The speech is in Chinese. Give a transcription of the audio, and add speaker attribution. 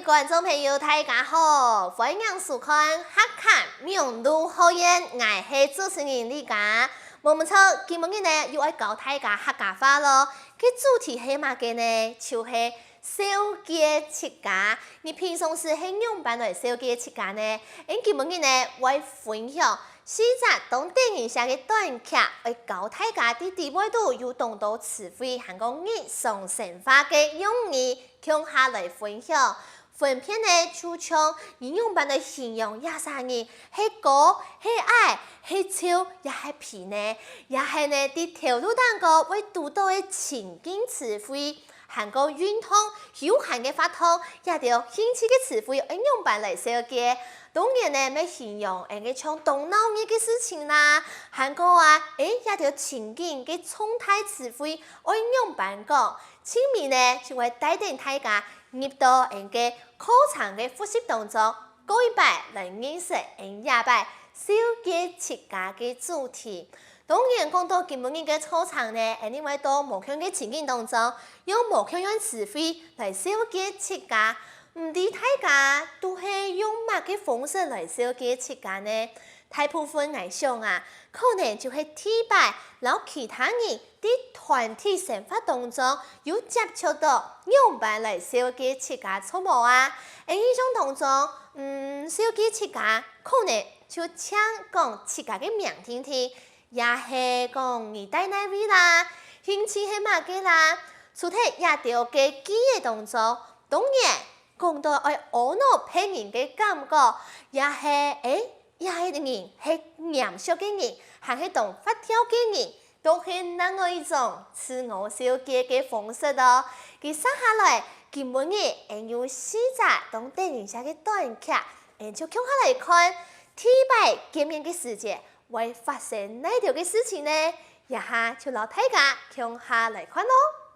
Speaker 1: 观众朋友，大家好，欢迎收看《客看名路好演》，我是主持人李佳。冇错，今日呢又爱教大家客家话咯。佢主题係乜嘅呢？就是小雞切家。你平常時係用辦來小雞切家呢？今日呢會分享四則當電影下嘅短劇，會教大家啲地位度有懂到詞彙，還講日常生活嘅用語，向下來分享。分片呢，就像應用版的形容也是你係高、係矮、係超，也係皮呢，也係呢啲條路當個會讀到嘅情景詞彙，含個運通、有限嘅法通，也條興趣嘅詞彙應用版嚟寫嘅。當然呢，咪形容嘅像動腦嘢嘅事情啦，含個也條情景嘅狀態詞彙應用版講，前面呢就會帶領大家入到嘅課程嘅複習當中，過一擺來認識廿擺小雞切家嘅主題。當然講到今日嘅課程呢，因為到無強嘅情景當中，用無強嘅詞彙來小雞切家，唔知大家都係用乜嘅方式來小雞切家呢？大部分嚟想可能就係提擺，然後其他人啲團體生活當中有接觸到用辦嚟小雞切家錯冇啊？呢種當中，小雞切家可能就請講切家嘅名聽聽，也係講你帶哪位啦，興趣係乜嘅啦，除咗也條嘅記憶當中，當然講到愛懊惱別人嘅感覺，也係也係人係嚴肅嘅人，還係懂發跳嘅人，都係另外一種自我小雞嘅方式咯。佢生下來，今日有四集當電影下嘅短劇，就跳下來看，提擺見面嘅時節會發生哪條嘅事情呢？一下就老大家跳下來看咯。